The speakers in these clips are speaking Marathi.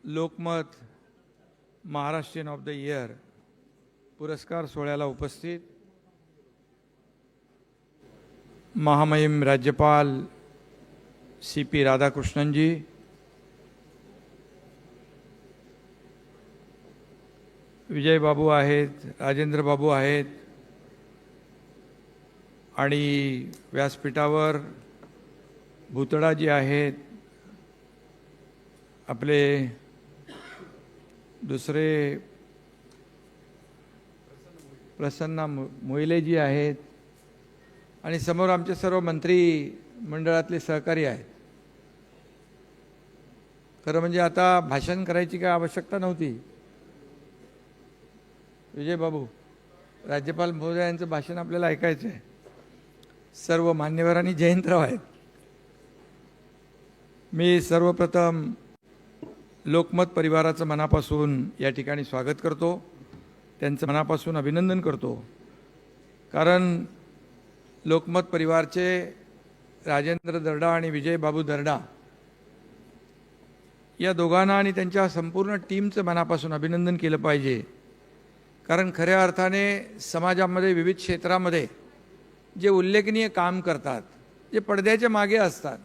Lokmat Maharashtrian of the year पुरस्कार सोहळ्याला उपस्थित महामहिम राज्यपाल CP राधाकृष्णनजी, विजय बाबू आहेत, राजेंद्र बाबू आहेत आणि व्यासपीठावर भूतडाजी आहेत, आपले दुसरे प्रसन्न मोहिलेजी आहेत आणि समोर आमचे सर्व मंत्री मंडळातले सहकारी आहेत. खरं म्हणजे आता भाषण करायची काय आवश्यकता नव्हती. विजय बाबू, राज्यपाल महोदय यांचं भाषण आपल्याला ऐकायचं आहे. सर्व मान्यवरांनी जयंतराव आहेत. मी सर्वप्रथम लोकमत परिवाराचं मनापासून या ठिकाणी स्वागत करतो, त्यांचं मनापासून अभिनंदन करतो. कारण लोकमत परिवारचे राजेंद्र दर्डा आणि विजय बाबू दर्डा या दोघांना आणि त्यांच्या संपूर्ण टीमचं मनापासून अभिनंदन केलं पाहिजे. कारण खऱ्या अर्थाने समाजामध्ये विविध क्षेत्रामध्ये जे उल्लेखनीय काम करतात, जे पडद्याच्या मागे असतात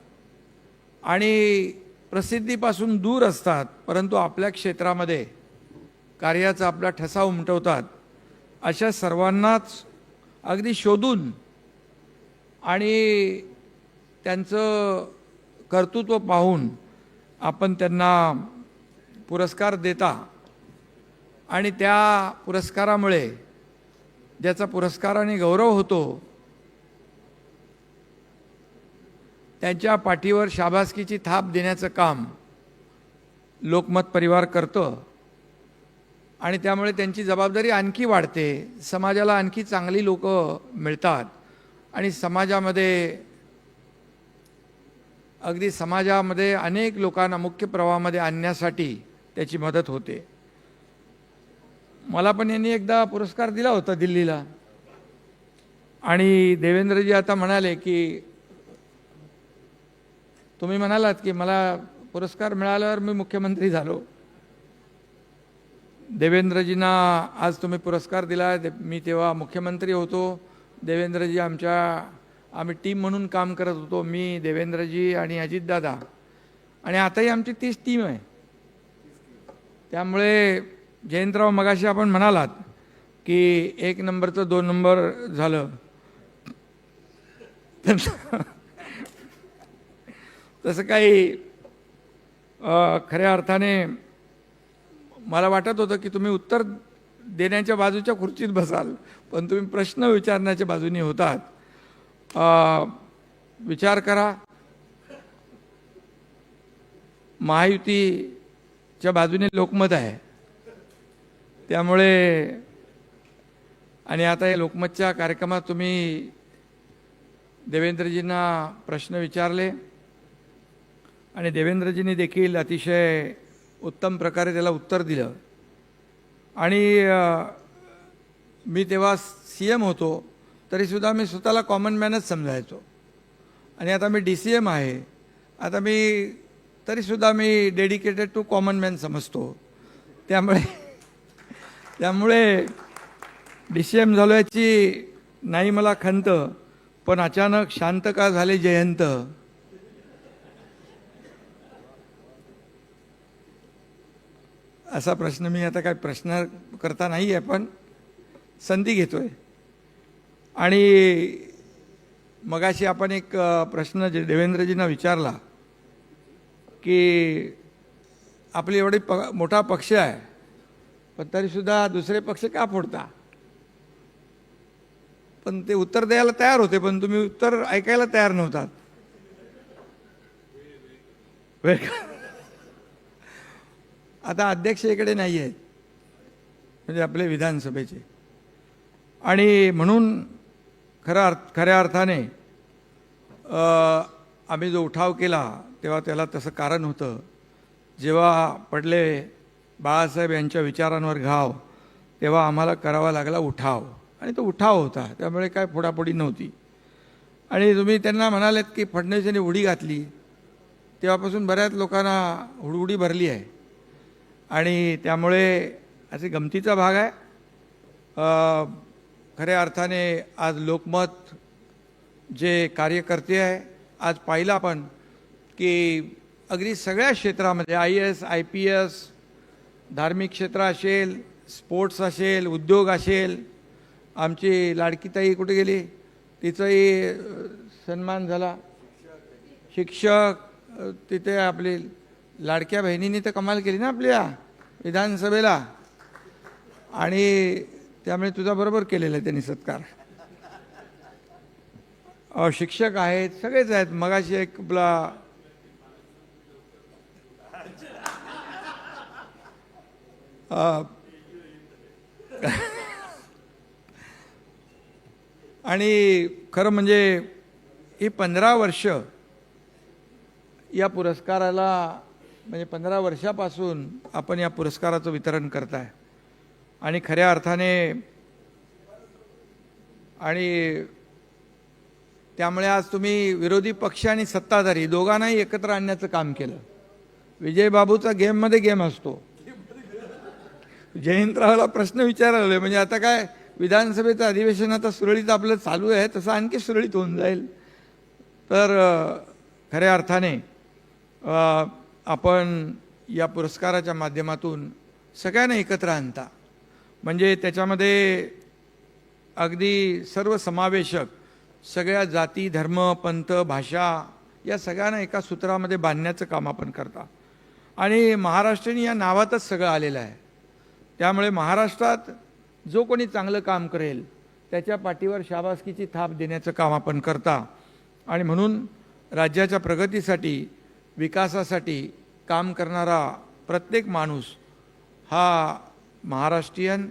आणि प्रसिद्धीपासून दूर असतात, परंतु आपल्या क्षेत्रामध्ये कार्याचा आपला ठसा उमटवतात, अशा सर्वांनाच अगदी शोधून आणि त्यांचं कर्तृत्व पाहून आपण त्यांना पुरस्कार देता आणि त्या पुरस्कारामुळे ज्याचा पुरस्काराने गौरव होतो त्यांच्या पाठीवर शाबासकीची थाप देण्याचं काम लोकमत परिवार करतं आणि त्यामुळे त्यांची जबाबदारी आणखी वाढते. समाजाला आणखी चांगली लोक मिळतात आणि समाजामध्ये अनेक लोकांना मुख्य प्रवाहामध्ये आणण्यासाठी त्याची मदत होते. मला पण यांनी एकदा पुरस्कार दिला होता दिल्लीला आणि देवेंद्रजी आता म्हणाले की तुम्ही म्हणालात की मला पुरस्कार मिळाल्यावर मी मुख्यमंत्री झालो. देवेंद्रजींना आज तुम्ही पुरस्कार दिला. मी तेव्हा मुख्यमंत्री होतो. देवेंद्रजी आम्ही टीम म्हणून काम करत होतो. मी, देवेंद्रजी आणि अजितदादा आणि आताही आमची तीच टीम आहे. त्यामुळे जयंतराव, मगाशी आपण म्हणालात की 1 नंबरचं 2 नंबर झालं, तसं काही खऱ्या अर्थाने मला वाटत होतं की तुम्ही उत्तर देण्याच्या बाजूच्या खुर्चीत बसाल, पण तुम्ही प्रश्न विचारण्याच्या बाजूने होतात. विचार करा, महायुतीच्या बाजूने लोकमत आहे. त्यामुळे आणि आता या लोकमतच्या कार्यक्रमात तुम्ही देवेंद्रजींना प्रश्न विचारले आणि देवेंद्रजींनी देखील अतिशय उत्तम प्रकारे त्याला उत्तर दिलं. आणि मी तेव्हा CM होतो तरीसुद्धा मी स्वतःला कॉमन मॅनच समजायचो आणि आता मी DCM आहे. आता तरीसुद्धा मी डेडिकेटेड टू कॉमन मॅन समजतो. त्यामुळे DCM झालो याची नाही मला खंत, पण अचानक शांत का झाले जयंत. असा प्रश्न मी आता काय प्रश्न करता नाही आहे, पण संधी घेतोय. आणि मगाशी आपण एक प्रश्न देवेंद्रजींना विचारला की आपली एवढी मोठा पक्ष आहे पण तरीसुद्धा दुसरे पक्ष का फोडता. पण ते उत्तर द्यायला तयार होते, पण तुम्ही उत्तर ऐकायला तयार नव्हतात. आता अध्यक्ष इकडे नाही आहेत, म्हणजे आपले विधानसभेचे. आणि म्हणून खऱ्या अर्थाने आम्ही जो उठाव केला तेव्हा त्याला तसं कारण होतं. जेव्हा पडले बाळासाहेब यांच्या विचारांवर घाव, तेव्हा आम्हाला करावा लागला उठाव आणि तो उठाव होता. त्यामुळे काय फोडाफोडी नव्हती. आणि तुम्ही त्यांना म्हणालेत की फडणवीस यांनी उडी घातली, तेव्हापासून बऱ्याच लोकांना हुडहुडी भरली आहे. आणि त्यामुळे असे गमतीचा भाग आहे. खऱ्या अर्थाने आज लोकमत जे कार्यकर्ते आहे, आज पाहिलं आपण की अगदी सगळ्या क्षेत्रामध्ये IAS IPS, धार्मिक क्षेत्र असेल, स्पोर्ट्स असेल, उद्योग असेल, आमची लाडकी ताई कुठे गेली, तिचाही सन्मान झाला. शिक्षक, तिथे आपली लाडक्या बहिणींनी तर कमाल केली ना आपल्या विधानसभेला, आणि त्यामुळे तुझा बरोबर केलेला आहे त्यांनी सत्कार. शिक्षक आहेत, सगळेच आहेत. मगाशी एक आपला आणि खरं म्हणजे ही 15 वर्ष या पुरस्काराला, म्हणजे 15 वर्षापासून आपण या पुरस्काराचं वितरण करताय. आणि खऱ्या अर्थाने आणि त्यामुळे आज तुम्ही विरोधी पक्ष आणि सत्ताधारी दोघांनाही एकत्र आणण्याचं काम केलं. विजयबाबूचा गेममध्ये गेम असतो. जयंतरावला प्रश्न विचारले, म्हणजे आता काय विधानसभेचं अधिवेशन आता सुरळीत आपलं चालू आहे, तसं आणखी सुरळीत होऊन जाईल. तर खऱ्या अर्थाने आपण या पुरस्काराच्या माध्यमातून सगळ्यांना एकत्र आणता, म्हणजे त्याच्यामध्ये अगदी सर्वसमावेशक सगळ्या जाती, धर्म, पंथ, भाषा या सगळ्यांना एका सूत्रामध्ये बांधण्याचं काम आपण करता. आणि महाराष्ट्रीयन या नावातच सगळं आलेलं आहे. त्यामुळे महाराष्ट्रात जो कोणी चांगलं काम करेल त्याच्या पाठीवर शाबासकीची थाप देण्याचं काम आपण करता. आणि म्हणून राज्याच्या प्रगतीसाठी, विकासासाठी काम करणारा प्रत्येक माणूस हा महाराष्ट्रीयन,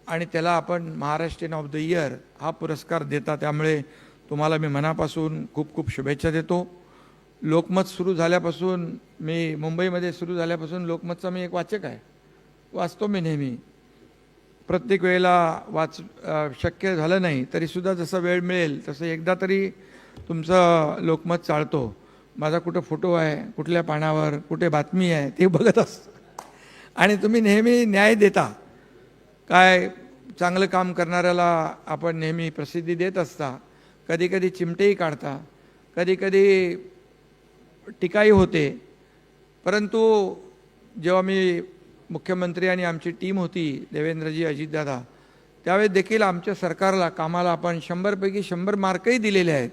आणि त्याला आपण महाराष्ट्रीयन ऑफ द इयर हा पुरस्कार देता. त्यामुळे तुम्हाला मी मनापासून खूप खूप शुभेच्छा देतो. लोकमत सुरू झाल्यापासून, मी मुंबईमध्ये सुरू झाल्यापासून लोकमतचा मी एक वाचक आहे, वाचतो मी नेहमी. प्रत्येक वेळेला शक्य झालं नाही तरीसुद्धा जसं वेळ मिळेल तसं एकदा तरी तुमचं लोकमत चाळतो. माझा कुठं फोटो आहे, कुठल्या पानावर कुठे बातमी आहे ते बघत असतो. आणि तुम्ही नेहमी न्याय देता. काय चांगलं काम करणाऱ्याला आपण नेहमी प्रसिद्धी देत असता. कधी कधी चिमटेही काढता, कधी कधी टीकाही होते. परंतु जेव्हा मी मुख्यमंत्री आणि आमची टीम होती, देवेंद्रजी, अजितदादा, त्यावेळेस देखील आमच्या सरकारला, कामाला आपण 100 पैकी 100 मार्कही दिलेले आहेत.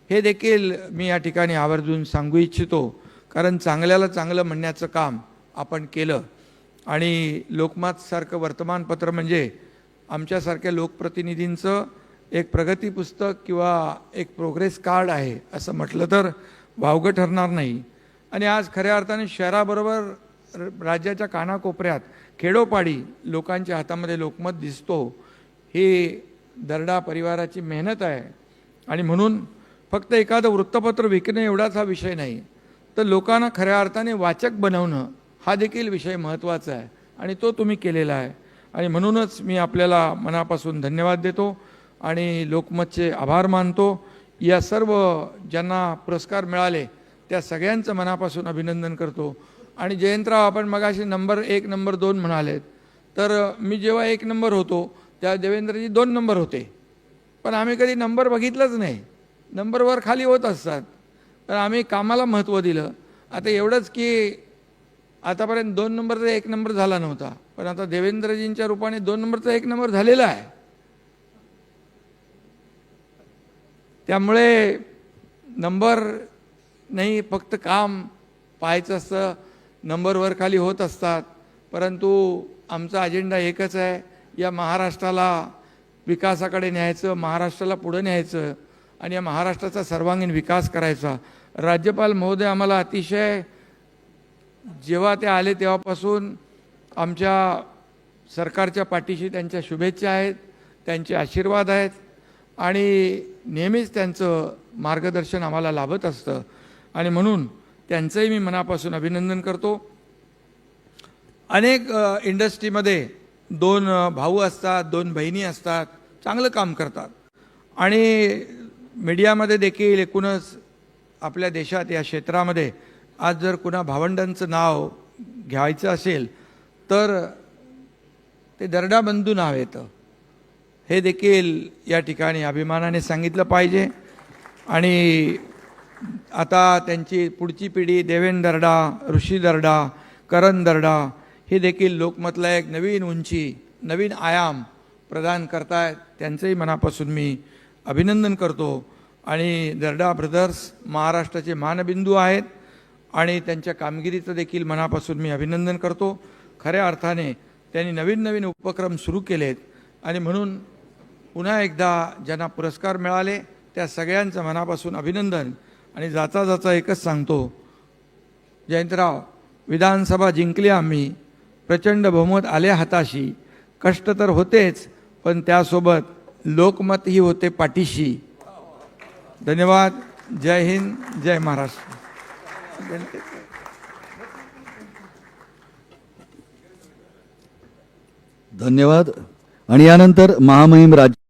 हे देखील मी या ठिकाणी आवर्जून सांगू इच्छितो, कारण चांगल्याला चांगलं म्हणण्याचं काम आपण केलं. आणि लोकमतसारखं वर्तमानपत्र म्हणजे आमच्यासारख्या लोकप्रतिनिधींचं एक प्रगती पुस्तक किंवा एक प्रोग्रेस कार्ड आहे असं म्हटलं तर वावगं ठरणार नाही. आणि आज खऱ्या अर्थाने शहराबरोबर राज्याच्या कानाकोपऱ्यात खेडोपाडी लोकांच्या हातामध्ये लोकमत दिसतो. ही दर्डा परिवाराची मेहनत आहे. आणि म्हणून फक्त एखादं वृत्तपत्र विकणं एवढाच हा विषय नाही, तर लोकांना खऱ्या अर्थाने वाचक बनवणं हा देखील विषय महत्त्वाचा आहे, आणि तो तुम्ही केलेला आहे. आणि म्हणूनच मी आपल्याला मनापासून धन्यवाद देतो आणि लोकमतचे आभार मानतो. या सर्व ज्यांना पुरस्कार मिळाले त्या सगळ्यांचं मनापासून अभिनंदन करतो. आणि जयंतराव, आपण मगाशी नंबर 1, नंबर 2 म्हणालेत, तर मी जेव्हा 1 नंबर होतो त्या देवेंद्रजी 2 नंबर होते, पण आम्ही कधी नंबर बघितलंच नाही. नंबर वर खाली होत असतात, पण आम्ही कामाला महत्त्व दिलं. आता एवढंच की आतापर्यंत 2 नंबरचा 1 नंबर झाला नव्हता, पण आता देवेंद्रजींच्या रूपाने 2 नंबरचा 1 नंबर झालेला आहे. त्यामुळे नंबर नाही, फक्त काम पाहायचं असतं. नंबर वर खाली होत असतात, परंतु आमचा अजेंडा एकच आहे, या महाराष्ट्राला विकासाकडे न्यायचं, महाराष्ट्राला पुढे न्यायचं आणि या महाराष्ट्राचा सर्वांगीण विकास करायचा. राज्यपाल महोदय आम्हाला अतिशय, जेव्हा ते आले तेव्हापासून आमच्या सरकारच्या पाठीशी त्यांच्या शुभेच्छा आहेत, त्यांचे आशीर्वाद आहेत, आणि नेहमीच त्यांचं मार्गदर्शन आम्हाला लाभत असतं. आणि म्हणून त्यांचंही मी मनापासून अभिनंदन करतो. अनेक इंडस्ट्रीमध्ये 2 भाऊ असतात, 2 बहिणी असतात, चांगलं काम करतात. आणि मीडियामध्ये देखील एकूणच आपल्या देशात या क्षेत्रामध्ये आज जर कुणा भावंडांचं नाव घ्यायचं असेल तर ते दर्डा बंधू नाव येतं. हे देखील या ठिकाणी अभिमानाने सांगितलं पाहिजे. आणि आता त्यांची पुढची पिढी देवेंद्र दर्डा, ऋषी दर्डा, करण दर्डा हे देखील लोकमतला एक नवीन उंची, नवीन आयाम प्रदान करतायत. त्यांचंही मनापासून मी अभिनंदन करतो. आणि दर्डा ब्रदर्स महाराष्ट्राचे मानबिंदू आहेत आणि त्यांच्या कामगिरीचं देखील मनापासून मी अभिनंदन करतो. खऱ्या अर्थाने त्यांनी नवीन नवीन उपक्रम सुरू केलेत आणि म्हणून पुन्हा एकदा ज्यांना पुरस्कार मिळाले त्या सगळ्यांचं मनापासून अभिनंदन. आणि जाता जाता एकच सांगतो, जयंतराव, विधानसभा जिंकली आम्ही, प्रचंड बहुमत आले हाताशी, कष्ट तर होतेच पण त्यासोबत लोकमतही होते पाठीशी. धन्यवाद. जय हिंद, जय महाराष्ट्र. धन्यवाद. आणि यानंतर महामहिम राज्य